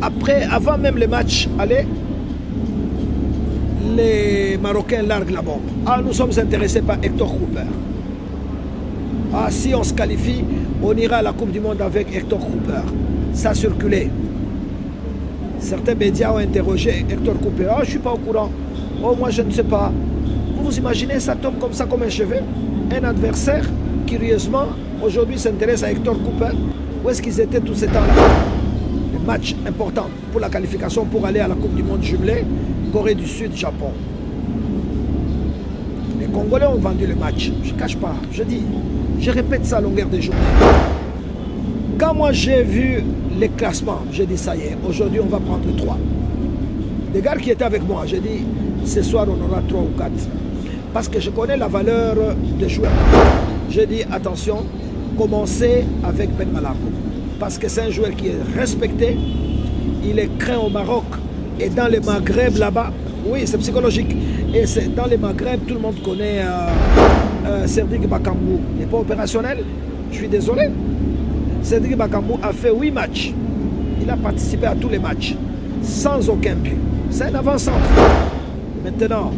Après, avant même le match, allez, les Marocains larguent la bombe. Ah, nous sommes intéressés par Hector Cooper. Ah, si on se qualifie, on ira à la Coupe du Monde avec Hector Cooper. Ça a circulé. Certains médias ont interrogé Hector Cooper. Ah, je ne suis pas au courant. Oh, moi, je ne sais pas. Vous vous imaginez, ça tombe comme ça, comme un cheveu. Un adversaire, curieusement, aujourd'hui s'intéresse à Hector Cooper. Où est-ce qu'ils étaient tous ces temps-là? Le match important pour la qualification pour aller à la Coupe du Monde jumelée, Corée du Sud, Japon. Les Congolais ont vendu le match. Je ne cache pas, je dis, je répète ça à longueur de journée. Quand moi j'ai vu les classements, j'ai dit ça y est, aujourd'hui on va prendre 3. Les gars qui étaient avec moi, j'ai dit, ce soir on aura 3 ou 4. Parce que je connais la valeur des joueurs. J'ai dit, attention, commencez avec Ben Malako. Parce que c'est un joueur qui est respecté, il est craint au Maroc et dans le Maghreb là-bas. Oui, c'est psychologique. Et dans les Maghreb, tout le monde connaît Cédric Bakambu. Il n'est pas opérationnel, je suis désolé. Cédric Bakambu a fait 8 matchs. Il a participé à tous les matchs, sans aucun but. C'est un avant-centre. Maintenant,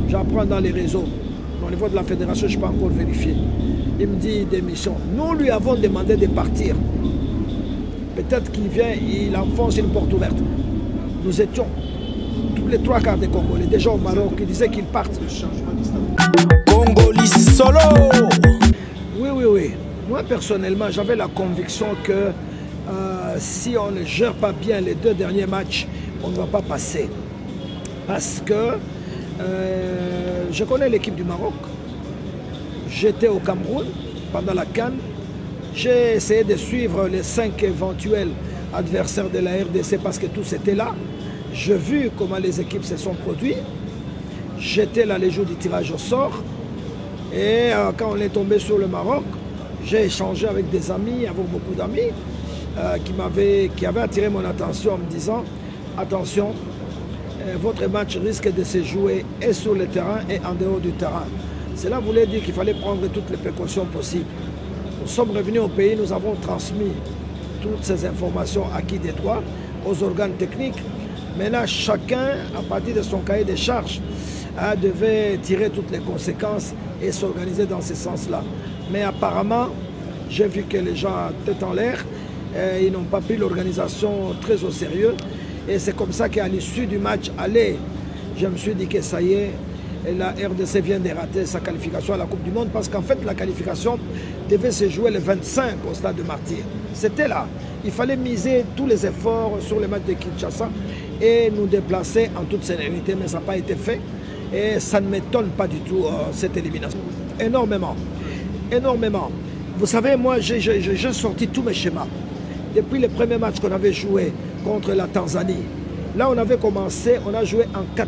j'apprends dans les réseaux. Au niveau de la fédération, je ne peux pas encore vérifier. Il me dit démission. Nous lui avons demandé de partir. Peut-être qu'il vient, il enfonce une porte ouverte. Nous étions tous les 3 quarts des Congolais, déjà au Maroc, qui disaient qu'ils partent. Congolais solo. Oui. Moi, personnellement, j'avais la conviction que si on ne gère pas bien les 2 derniers matchs, on ne va pas passer. Parce que je connais l'équipe du Maroc. J'étais au Cameroun pendant la CAN. J'ai essayé de suivre les 5 éventuels adversaires de la RDC parce que tous étaient là. J'ai vu comment les équipes se sont produites. J'étais là les jours du tirage au sort. Et quand on est tombé sur le Maroc, j'ai échangé avec des amis, avec beaucoup d'amis, qui avaient attiré mon attention en me disant « Attention, votre match risque de se jouer et sur le terrain et en dehors du terrain. » Cela voulait dire qu'il fallait prendre toutes les précautions possibles. Nous sommes revenus au pays, nous avons transmis toutes ces informations acquises des droits aux organes techniques. Maintenant, chacun, à partir de son cahier de charges, devait tirer toutes les conséquences et s'organiser dans ce sens-là. Mais apparemment, j'ai vu que les gens tête en l'air, ils n'ont pas pris l'organisation très au sérieux. Et c'est comme ça qu'à l'issue du match aller, je me suis dit que ça y est, la RDC vient de rater sa qualification à la Coupe du Monde parce qu'en fait, la qualification devait se jouer le 25 au stade de Martyrs. C'était là. Il fallait miser tous les efforts sur le match de Kinshasa et nous déplacer en toute sérénité, mais ça n'a pas été fait. Et ça ne m'étonne pas du tout, cette élimination. Énormément. Vous savez, moi, j'ai sorti tous mes schémas. Depuis le premier match qu'on avait joué contre la Tanzanie, là, on avait commencé, on a joué en 4-2-4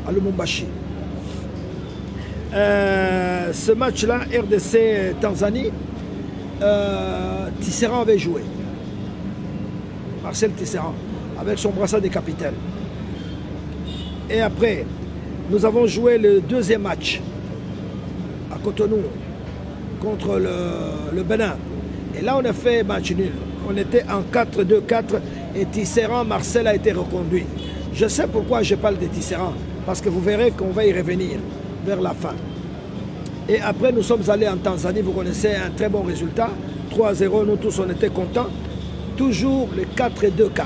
à Lumumbashi. Ce match-là, RDC-Tanzanie, Tisserand avait joué. Marcel Tisserand, avec son brassard de capitaine. Et après, nous avons joué le deuxième match à Cotonou contre le Bénin. Et là, on a fait match nul. On était en 4-2-4 et Tisserand, Marcel a été reconduit. Je sais pourquoi je parle de Tisserand, parce que vous verrez qu'on va y revenir vers la fin. Et après, nous sommes allés en Tanzanie, vous connaissez un très bon résultat. 3-0, nous tous, on était contents. Toujours le 4-2-4.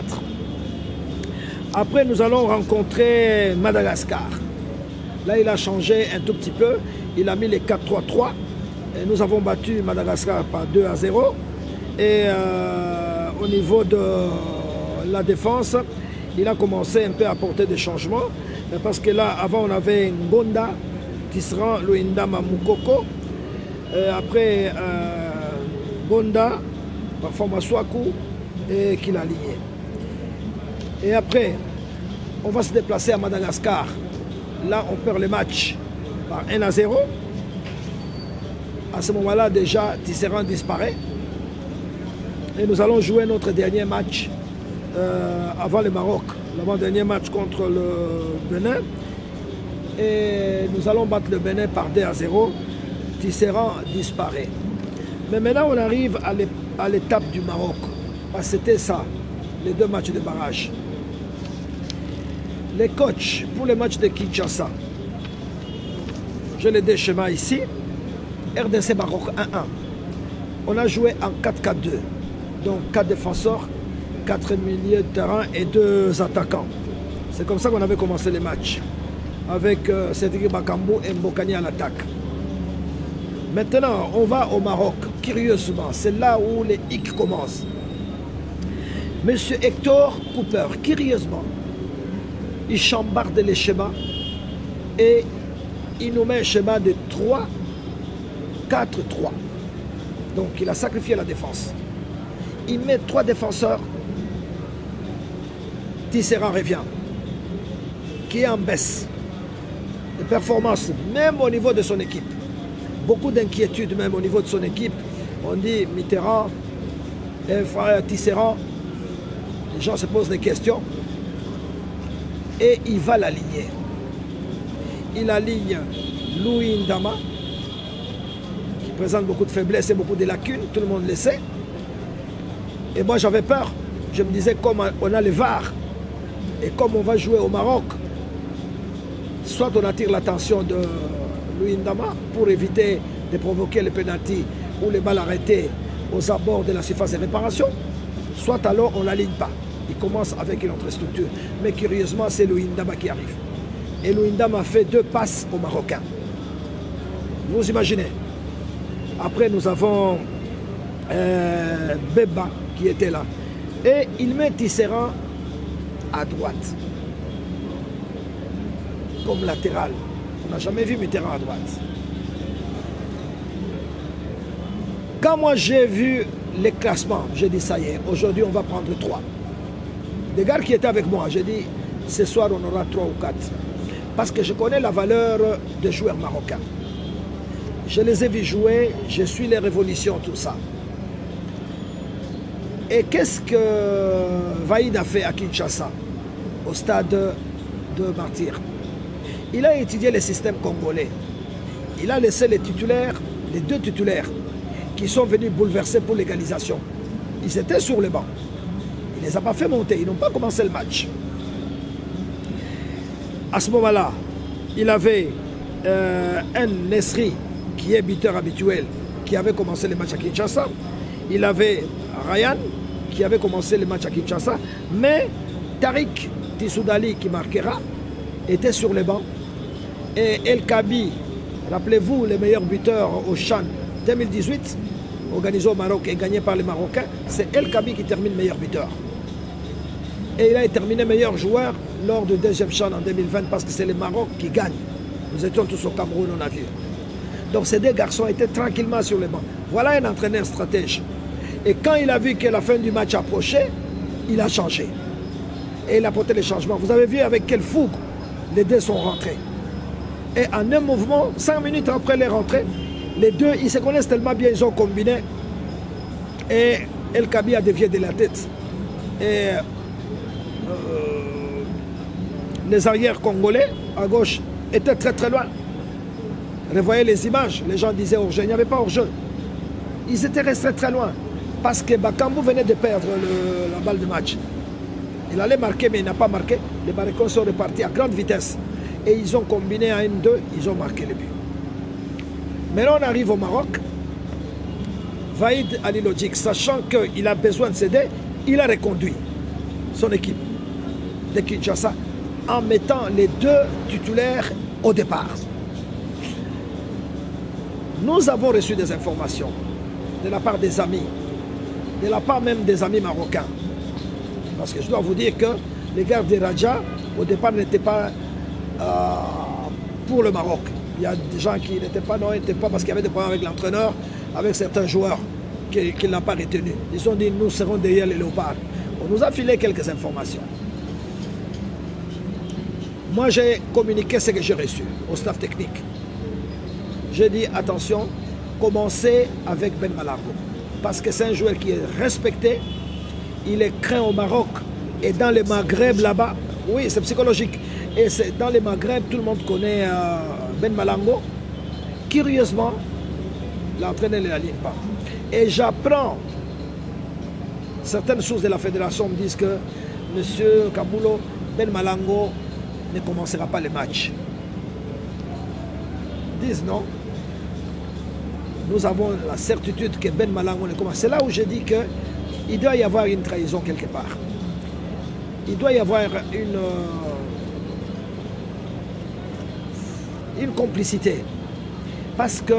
Après, nous allons rencontrer Madagascar. Là, il a changé un tout petit peu. Il a mis les 4-3-3. Et nous avons battu Madagascar par 2-0. Et au niveau de la défense, il a commencé un peu à apporter des changements. Parce que là, avant, on avait Ngonda, Tisserand, Luindama, Moukoko. Après, Bonda, parfois Maswaku et Kilalié. Et après, on va se déplacer à Madagascar. Là, on perd le match par 1-0. À ce moment-là, déjà, Tisserand disparaît. Et nous allons jouer notre dernier match avant le Maroc. L'avant-dernier match contre le Bénin. Et nous allons battre le Bénin par 2-0. Tisserand disparaît. Mais maintenant, on arrive à l'étape du Maroc. C'était ça. les 2 matchs de barrage. Les coachs pour les matchs de Kinshasa. J'ai les 2 schémas ici. RDC Maroc 1-1. On a joué en 4-4-2. Donc 4 défenseurs, 4 milieux de terrain et 2 attaquants. C'est comme ça qu'on avait commencé les matchs. Avec Cédric Bakambu et Mbokani à l'attaque. Maintenant, on va au Maroc. Curieusement, c'est là où les hicks commencent. Monsieur Hector Cooper, curieusement, il chambarde les schémas et il nous met un schéma de 3-4-3. Donc il a sacrifié la défense. Il met 3 défenseurs. Tissera revient, qui est en baisse de performance, même au niveau de son équipe. Beaucoup d'inquiétudes même au niveau de son équipe. On dit Mitterrand, frère Tisserand, les gens se posent des questions. Et il va l'aligner. Il aligne Louis Ndama, qui présente beaucoup de faiblesses et beaucoup de lacunes, tout le monde le sait. Et moi j'avais peur. Je me disais, comme on a le VAR, et comme on va jouer au Maroc, soit on attire l'attention de Louis Ndama pour éviter de provoquer les pénaltys ou les balles arrêtées aux abords de la surface de réparation, soit alors on ne l'aligne pas. Il commence avec une autre structure. Mais curieusement, c'est Louis Ndama qui arrive. Et Louis Ndama fait 2 passes aux Marocains. Vous imaginez. Après, nous avons Beba qui était là. Et il met Tisserand à droite. Comme latéral. On n'a jamais vu Mitterrand à droite. Quand moi j'ai vu les classements, j'ai dit ça y est, aujourd'hui on va prendre 3. Des gars qui étaient avec moi, j'ai dit ce soir on aura 3 ou 4. Parce que je connais la valeur des joueurs marocains. Je les ai vus jouer, je suis les révolutions, tout ça. Et qu'est-ce que Vaïd a fait à Kinshasa, au stade de Martyr? Il a étudié le système congolais. Il a laissé les titulaires, les 2 titulaires, qui sont venus bouleverser pour l'égalisation. Ils étaient sur le banc. Il ne les a pas fait monter, ils n'ont pas commencé le match. À ce moment-là, il avait un Nesri, qui est buteur habituel, qui avait commencé le match à Kinshasa. Il avait Ryan, qui avait commencé le match à Kinshasa. Mais Tariq Tissoudali, qui marquera, était sur le banc. Et El Kabi, rappelez-vous, le meilleur buteur au Chan 2018, organisé au Maroc et gagné par les Marocains, c'est El Kabi qui termine meilleur buteur. Et il a terminé meilleur joueur lors du 2e Chan en 2020 parce que c'est le Maroc qui gagne. Nous étions tous au Cameroun, on a vu. Donc ces 2 garçons étaient tranquillement sur le banc. Voilà un entraîneur stratège. Et quand il a vu que la fin du match approchait, il a changé. Et il a porté les changements. Vous avez vu avec quelle fougue les 2 sont rentrés. Et en un mouvement, 5 minutes après les rentrées, les 2, ils se connaissent tellement bien, ils ont combiné. Et El Kabi a dévié de la tête. Et les arrières congolais, à gauche, étaient très très loin. Revoyez les images, les gens disaient hors-jeu, il n'y avait pas hors-jeu. Ils étaient restés très loin. Parce que Bakambu venait de perdre la balle de match. Il allait marquer, mais il n'a pas marqué. Les Marocains sont repartis à grande vitesse. Et ils ont combiné à 1-2, ils ont marqué le but. Maintenant, on arrive au Maroc. Vaïd Ali Lodjik, sachant qu'il a besoin de s'aider, il a reconduit son équipe de Kinshasa en mettant les 2 titulaires au départ. Nous avons reçu des informations de la part des amis, de la part même des amis marocains. Parce que je dois vous dire que les gars de Raja, au départ, n'étaient pas pour le Maroc. Il y a des gens qui n'étaient pas, non, ils n'étaient pas parce qu'il y avait des problèmes avec l'entraîneur, avec certains joueurs qu'il n'a pas retenus. Ils ont dit, nous serons derrière les léopards. On nous a filé quelques informations. Moi, j'ai communiqué ce que j'ai reçu au staff technique. J'ai dit, attention, commencez avec Ben Malango. Parce que c'est un joueur qui est respecté, il est craint au Maroc et dans le Maghreb là-bas. Oui, c'est psychologique. Et dans les Maghreb, tout le monde connaît Ben Malango. Curieusement, l'entraîneur ne l'aligne pas. Et j'apprends Certaines sources de la fédération me disent que M. Kabulo, Ben Malango ne commencera pas le match. Ils disent non. Nous avons la certitude que Ben Malango ne commence. C'est là où je dis qu'il doit y avoir une trahison quelque part. Il doit y avoir une complicité. Parce que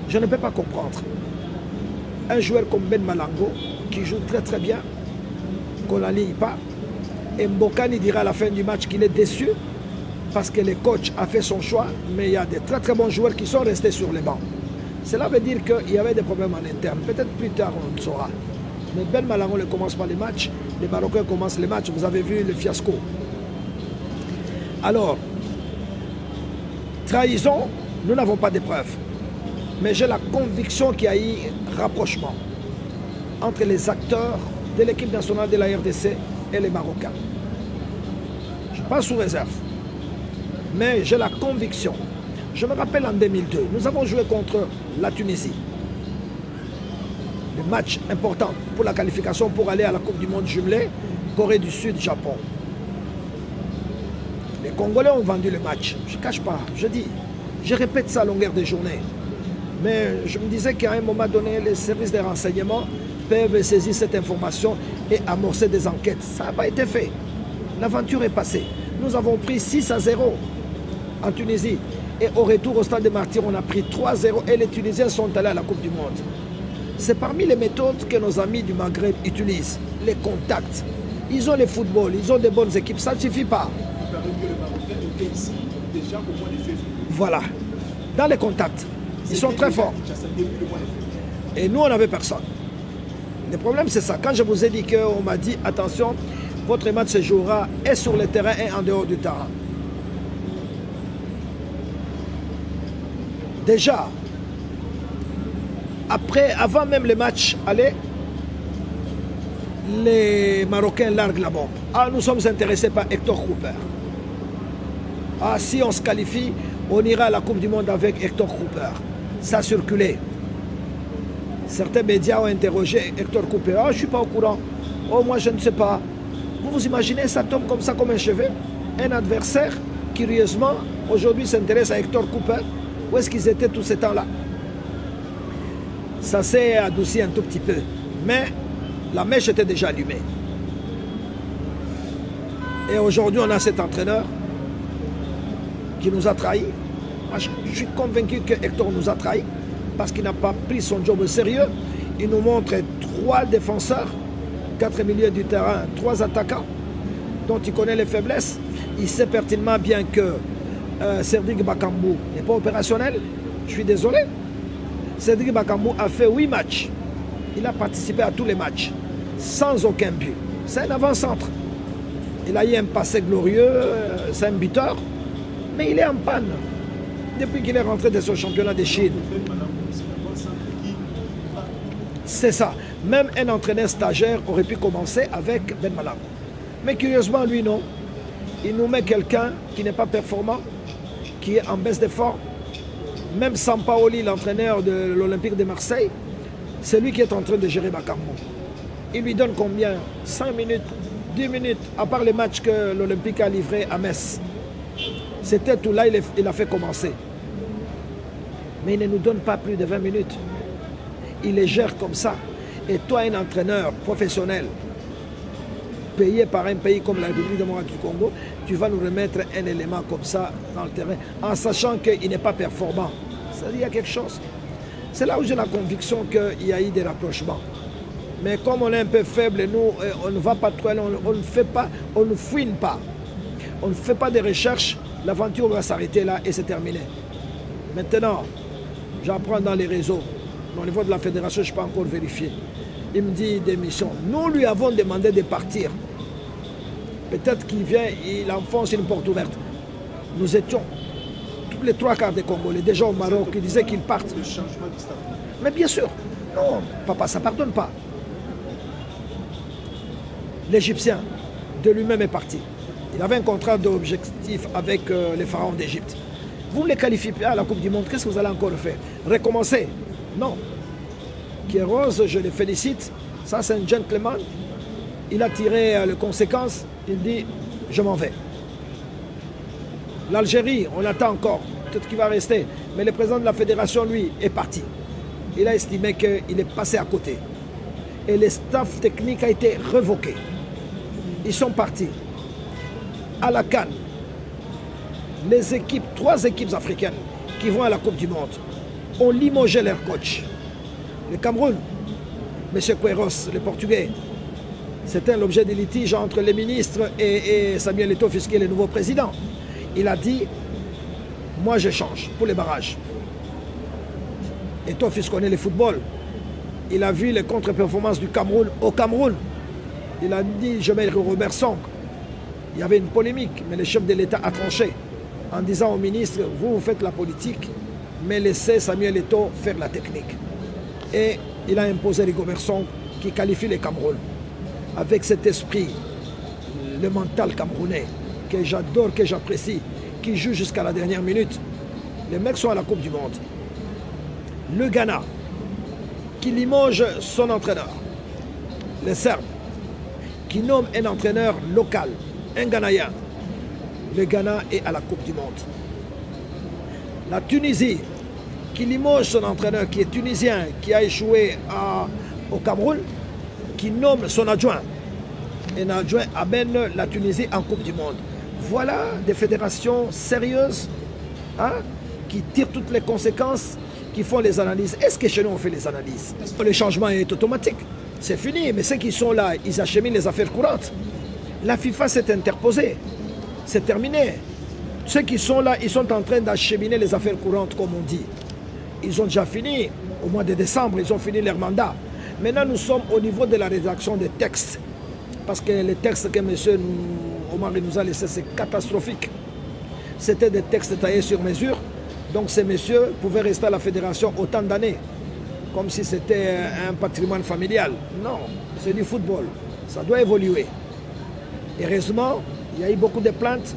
je ne peux pas comprendre. Un joueur comme Ben Malango, qui joue très très bien, qu'on ne l'aligne pas, et Mbokani dira à la fin du match qu'il est déçu parce que le coach a fait son choix, mais il y a des très très bons joueurs qui sont restés sur les bancs. Cela veut dire qu'il y avait des problèmes en interne. Peut-être plus tard on le saura. Mais Ben Malango ne commence pas les matchs, les Marocains commencent les matchs, vous avez vu le fiasco. Alors, trahison, nous n'avons pas de preuves. Mais j'ai la conviction qu'il y a eu rapprochement entre les acteurs de l'équipe nationale de la RDC et les Marocains. Je ne suis pas sous réserve, mais j'ai la conviction. Je me rappelle en 2002, nous avons joué contre la Tunisie. Le match important pour la qualification pour aller à la Coupe du Monde jumelée, Corée du Sud, Japon. Les Congolais ont vendu le match. Je ne cache pas, je dis, je répète ça à longueur de journée. Mais je me disais qu'à un moment donné, les services de renseignement peuvent saisir cette information et amorcer des enquêtes. Ça n'a pas été fait. L'aventure est passée. Nous avons pris 6-0 en Tunisie. Et au retour au stade des Martyrs, on a pris 3-0 et les Tunisiens sont allés à la Coupe du Monde. C'est parmi les méthodes que nos amis du Maghreb utilisent. Les contacts. Ils ont le football, ils ont de bonnes équipes. Ça ne suffit pas. Voilà. Dans les contacts. Ils sont très forts. Et nous, on n'avait personne. Le problème, c'est ça. Quand je vous ai dit qu'on m'a dit, attention, votre match se jouera et sur le terrain et en dehors du terrain. Déjà, avant même le match aller, les Marocains larguent la bombe. Ah, nous sommes intéressés par Hector Cooper. Ah, si on se qualifie, on ira à la Coupe du Monde avec Hector Cooper. Ça a circulé. Certains médias ont interrogé Hector Cooper. Ah, je ne suis pas au courant. Oh, moi, je ne sais pas. Vous vous imaginez, ça tombe comme ça, comme un cheveu. Un adversaire, curieusement, aujourd'hui s'intéresse à Hector Cooper. Où est-ce qu'ils étaient tous ces temps-là? Ça s'est adouci un tout petit peu. Mais la mèche était déjà allumée. Et aujourd'hui, on a cet entraîneur qui nous a trahis. Moi, je suis convaincu que Hector nous a trahis parce qu'il n'a pas pris son job au sérieux. Il nous montre 3 défenseurs, 4 milieux du terrain, 3 attaquants dont il connaît les faiblesses. Il sait pertinemment bien que Cédric Bakambu n'est pas opérationnel. Je suis désolé. Cédric Bakambu a fait 8 matchs. Il a participé à tous les matchs sans aucun but. C'est un avant-centre. Il a eu un passé glorieux, c'est un buteur, mais il est en panne depuis qu'il est rentré de ce championnat de Chine. C'est ça. Même un entraîneur stagiaire aurait pu commencer avec Ben Malango. Mais curieusement, lui, non. Il nous met quelqu'un qui n'est pas performant, qui est en baisse de forme. Même Sampaoli, l'entraîneur de l'Olympique de Marseille, c'est lui qui est en train de gérer Bakambu. Il lui donne combien? 5 minutes, 10 minutes, à part les matchs que l'Olympique a livrés à Metz. C'était tout là, il a fait commencer. Mais il ne nous donne pas plus de 20 minutes. Il les gère comme ça. Et toi, un entraîneur professionnel, payé par un pays comme la République démocratique du Congo, tu vas nous remettre un élément comme ça dans le terrain, en sachant qu'il n'est pas performant. C'est-à-dire qu'il y a quelque chose. C'est là où j'ai la conviction qu'il y a eu des rapprochements. Mais comme on est un peu faible, nous, on ne va pas trop, on ne fait pas, on ne fouine pas. On ne fait pas de recherches, l'aventure va s'arrêter là et c'est terminé. Maintenant, j'apprends dans les réseaux, au niveau de la fédération, je ne peux pas encore vérifier. Il me dit démission. Nous lui avons demandé de partir. Peut-être qu'il vient, il enfonce une porte ouverte. Nous étions tous les 3 quarts des Congolais, déjà au Maroc, qui disaient qu'ils partent. Mais bien sûr, non, papa, ça ne pardonne pas. L'Égyptien, de lui-même, est parti. Il avait un contrat d'objectif avec les pharaons d'Égypte. Vous ne les qualifiez pas à la Coupe du Monde, qu'est-ce que vous allez encore faire? Recommencer? Non. Queiroz, je le félicite, Ça, c'est un gentleman. Il a tiré les conséquences. Il dit, je m'en vais. L'Algérie, on attend encore. Peut-être qu'il va rester. Mais le président de la fédération, lui, est parti. Il a estimé qu'il est passé à côté. Et le staff technique a été révoqué. Ils sont partis. À la CAN, les équipes, 3 équipes africaines qui vont à la Coupe du Monde ont limogé leur coach. Le Cameroun, M. Queiroz, le Portugais, c'était l'objet des litiges entre les ministres et Samuel Eto'o, qui est le nouveau président. Il a dit, moi je change pour les barrages. Eto'o connaît le football. Il a vu les contre-performances du Cameroun au Cameroun. Il a dit, je mets Robert Song. Il y avait une polémique, mais le chef de l'État a tranché en disant au ministre, vous faites la politique, mais laissez Samuel Eto'o faire la technique. Et il a imposé Rigobert Song qui qualifie le Cameroun. Avec cet esprit, le mental camerounais, que j'adore, que j'apprécie, qui joue jusqu'à la dernière minute. Les mecs sont à la Coupe du Monde. Le Ghana, qui limoge son entraîneur. Les Serbes, qui nomment un entraîneur local, un Ghanaïen. Le Ghana est à la Coupe du Monde. La Tunisie, qui limoge son entraîneur, qui est tunisien, qui a échoué au Cameroun, qui nomme son adjoint. Un adjoint amène la Tunisie en Coupe du Monde. Voilà des fédérations sérieuses qui tirent toutes les conséquences, qui font les analyses. Est-ce que chez nous on fait les analyses? Le changement est automatique. C'est fini, mais ceux qui sont là, ils acheminent les affaires courantes. La FIFA s'est interposée. C'est terminé. Ceux qui sont là, ils sont en train d'acheminer les affaires courantes, comme on dit. Ils ont déjà fini. Au mois de décembre, ils ont fini leur mandat. Maintenant, nous sommes au niveau de la rédaction des textes. Parce que les textes que M. Omar nous a laissés, c'est catastrophique. C'était des textes taillés sur mesure. Donc ces messieurs pouvaient rester à la fédération autant d'années. Comme si c'était un patrimoine familial. Non, c'est du football. Ça doit évoluer. Heureusement, il y a eu beaucoup de plaintes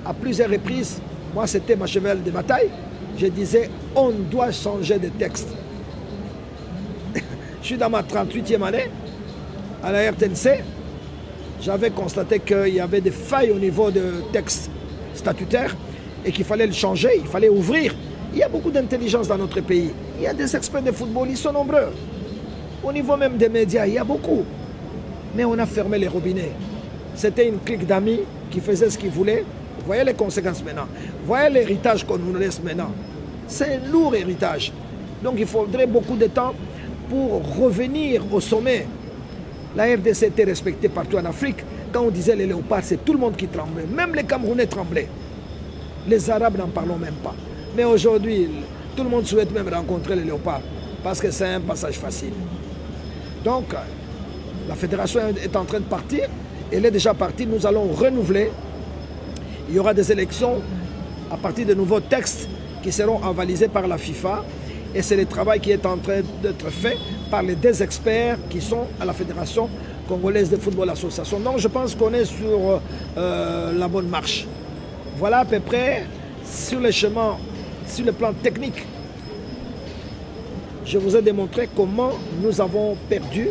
à plusieurs reprises. Moi, c'était ma cheval de bataille. Je disais, on doit changer de texte. Je suis dans ma 38e année à la RTNC. J'avais constaté qu'il y avait des failles au niveau de texte statutaire et qu'il fallait le changer, il fallait ouvrir. Il y a beaucoup d'intelligence dans notre pays. Il y a des experts de football, ils sont nombreux. Au niveau même des médias, il y a beaucoup. Mais on a fermé les robinets. C'était une clique d'amis qui faisaient ce qu'ils voulaient. Vous voyez les conséquences maintenant. Vous voyez l'héritage qu'on nous laisse maintenant. C'est un lourd héritage. Donc il faudrait beaucoup de temps pour revenir au sommet. La RDC était respectée partout en Afrique. Quand on disait les léopards, c'est tout le monde qui tremblait. Même les Camerounais tremblaient. Les Arabes n'en parlons même pas. Mais aujourd'hui, tout le monde souhaite même rencontrer les léopards parce que c'est un passage facile. Donc, la fédération est en train de partir. Elle est déjà partie. Nous allons renouveler. Il y aura des élections à partir de nouveaux textes qui seront avalisés par la FIFA. Et c'est le travail qui est en train d'être fait par les 2 experts qui sont à la Fédération congolaise de football association. Donc je pense qu'on est sur la bonne marche. Voilà à peu près sur le chemin, sur le plan technique. Je vous ai démontré comment nous avons perdu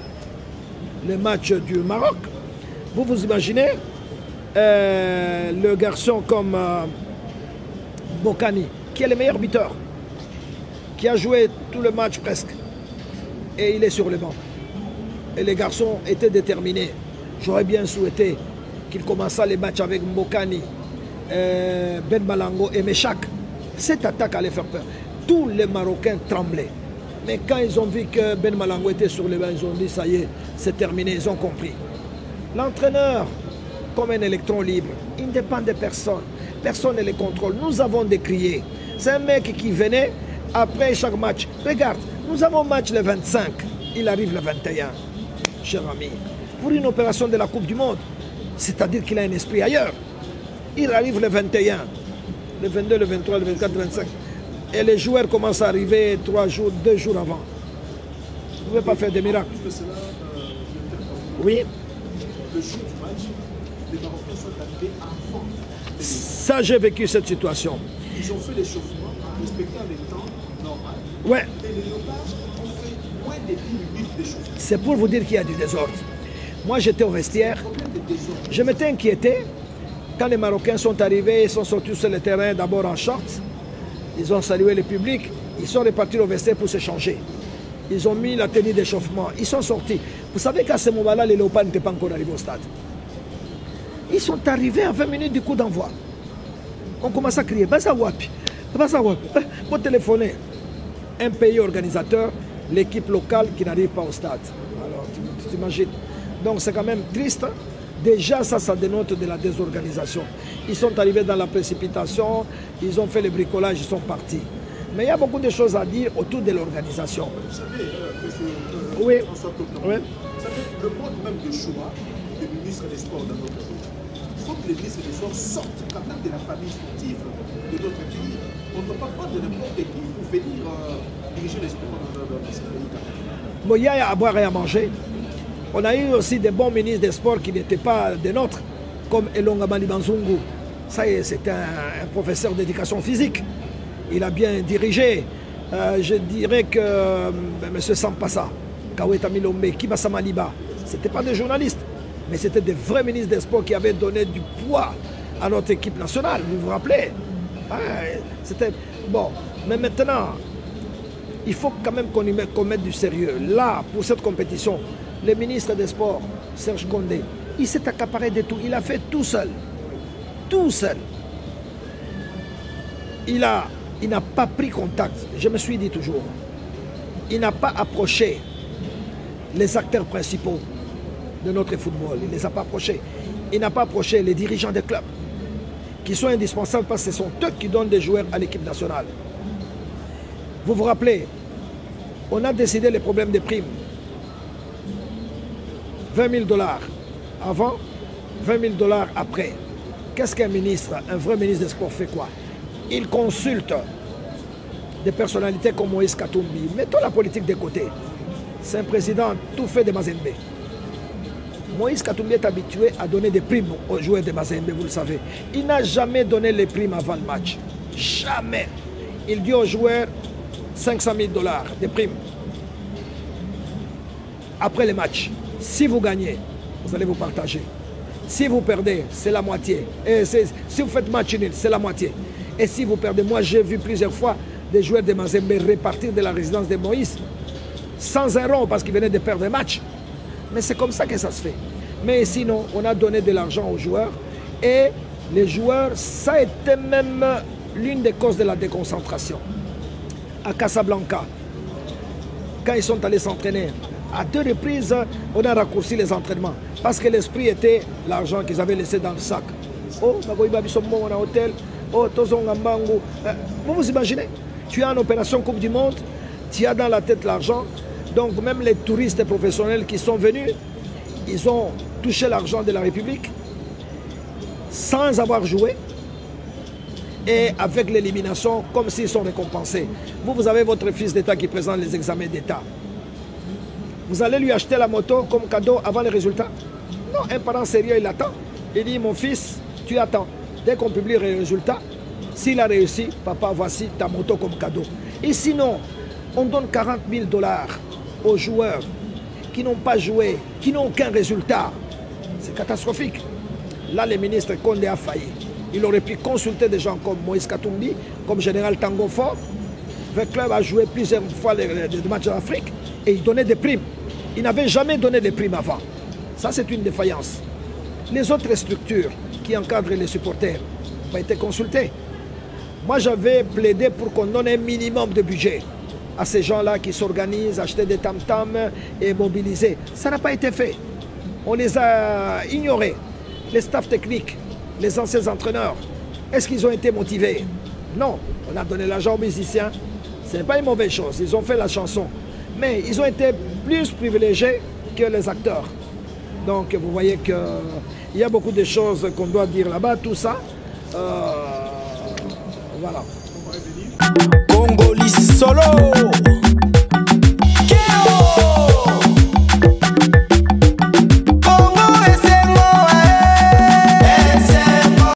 le match du Maroc. Vous vous imaginez le garçon comme Bokani, qui est le meilleur buteur, qui a joué tout le match presque, et il est sur le banc. Et les garçons étaient déterminés. J'aurais bien souhaité qu'ils commençaient les matchs avec Mbokani, Ben Malango et Meshak. Cette attaque allait faire peur. Tous les Marocains tremblaient. Mais quand ils ont vu que Ben Malango était sur le banc, ils ont dit ça y est, c'est terminé, ils ont compris. L'entraîneur, comme un électron libre, il ne dépend de personne. Personne ne les contrôle. Nous avons décrié. C'est un mec qui venait après chaque match. Regarde, nous avons match le 25. Il arrive le 21. Cher ami, pour une opération de la Coupe du Monde, c'est-à-dire qu'il a un esprit ailleurs. Il arrive le 21, le 22, le 23, le 24, le 25. Et les joueurs commencent à arriver 3 jours, 2 jours avant. Vous ne pouvez pas faire des miracles. Oui. Le jour du match, les Marocains sont arrivés avant. Ça, j'ai vécu cette situation. Ils ont fait l'échauffement, respectant les temps normaux. Ouais. Et les léopards ont fait C'est pour vous dire qu'il y a du désordre. Moi, j'étais au vestiaire. Je m'étais inquiété. Quand les Marocains sont arrivés, ils sont sortis sur le terrain d'abord en shorts. Ils ont salué le public. Ils sont repartis au vestiaire pour se changer. Ils ont mis la tenue d'échauffement. Ils sont sortis. Vous savez qu'à ce moment-là, les Léopards n'étaient pas encore arrivés au stade. Ils sont arrivés à 20 minutes du coup d'envoi. On commence à crier. Basa Wapi. Basa Wapi. Pour téléphoner. Un pays organisateur, l'équipe locale qui n'arrive pas au stade. Alors, tu t'imagines. Donc c'est quand même triste. Déjà, ça dénote de la désorganisation. Ils sont arrivés dans la précipitation, ils ont fait le bricolage, ils sont partis. Mais il y a beaucoup de choses à dire autour de l'organisation. Vous savez, oui. François Coton, Oui. Vous savez, le mode même de choix du ministre des Sports dans notre pays, il faut que les ministres des Sports sortent quand même de la famille sportive de notre pays. On ne peut pas prendre n'importe qui pour venir diriger les sports dans ce pays. Bon, il y a à boire et à manger. On a eu aussi des bons ministres des Sports qui n'étaient pas des nôtres, comme Elonga Malibanzungu. Ça y est, c'est un professeur d'éducation physique. Il a bien dirigé. Je dirais que M. Sampassa, Kaweta Milombe, Kibasa Maliba, ce n'étaient pas des journalistes, mais c'était des vrais ministres des Sports qui avaient donné du poids à notre équipe nationale, vous vous rappelez? C'était bon. Mais maintenant, il faut quand même qu'on mette du sérieux. Là, pour cette compétition, le ministre des Sports, Serge Condé, il s'est accaparé de tout. Il a fait tout seul. Tout seul. Il n'a pas pris contact. Je me suis dit toujours. Il n'a pas approché les acteurs principaux de notre football. Il ne les a pas approchés. Il n'a pas approché les dirigeants des clubs qui sont indispensables parce que ce sont eux qui donnent des joueurs à l'équipe nationale. Vous vous rappelez, on a décidé les problèmes des primes. 20 000 $ avant, 20 000 $ après. Qu'est-ce qu'un ministre, un vrai ministre des Sports fait quoi? Il consulte des personnalités comme Moïse Katumbi. Mettons la politique de côté. C'est un président tout fait de Mazembe. Moïse Katumbi est habitué à donner des primes aux joueurs de Mazembe, vous le savez. Il n'a jamais donné les primes avant le match. Jamais. Il dit aux joueurs 500 000 $ de primes. Après le match, si vous gagnez, vous allez vous partager. Si vous perdez, c'est la moitié. Et si vous faites match nul, c'est la moitié. Et si vous perdez, moi j'ai vu plusieurs fois des joueurs de Mazembe repartir de la résidence de Moïse sans un rond parce qu'ils venaient de perdre un match. Mais c'est comme ça que ça se fait. Mais sinon, on a donné de l'argent aux joueurs et les joueurs, ça a été même l'une des causes de la déconcentration. À Casablanca, quand ils sont allés s'entraîner, à 2 reprises, on a raccourci les entraînements parce que l'esprit était l'argent qu'ils avaient laissé dans le sac. Oh, on a hôtel. Oh, vous vous imaginez? Tu as une opération Coupe du Monde, tu as dans la tête l'argent. Donc même les touristes professionnels qui sont venus, ils ont touché l'argent de la République sans avoir joué et avec l'élimination comme s'ils sont récompensés. Vous avez votre fils d'État qui présente les examens d'État. Vous allez lui acheter la moto comme cadeau avant les résultats? Non, un parent sérieux, il attend. Il dit, mon fils, tu attends. Dès qu'on publie les résultats, s'il a réussi, papa, voici ta moto comme cadeau. Et sinon, on donne 40 000 $ aux joueurs qui n'ont pas joué, qui n'ont aucun résultat. C'est catastrophique. Là, le ministre Condé a failli. Il aurait pu consulter des gens comme Moïse Katumbi, comme Général Tango Fort. Le club a joué plusieurs fois les matchs d'Afrique et il donnait des primes. Il n'avait jamais donné des primes avant. Ça, c'est une défaillance. Les autres structures qui encadrent les supporters n'ont pas été consultées. Moi, j'avais plaidé pour qu'on donne un minimum de budget à ces gens-là qui s'organisent, acheter des tam-tams et mobiliser. Ça n'a pas été fait. On les a ignorés. Les staffs techniques, les anciens entraîneurs, est-ce qu'ils ont été motivés? Non. On a donné l'argent aux musiciens. Ce n'est pas une mauvaise chose. Ils ont fait la chanson. Mais ils ont été plus privilégiés que les acteurs. Donc vous voyez qu'il y a beaucoup de choses qu'on doit dire là-bas. Tout ça, voilà. Congolais solo.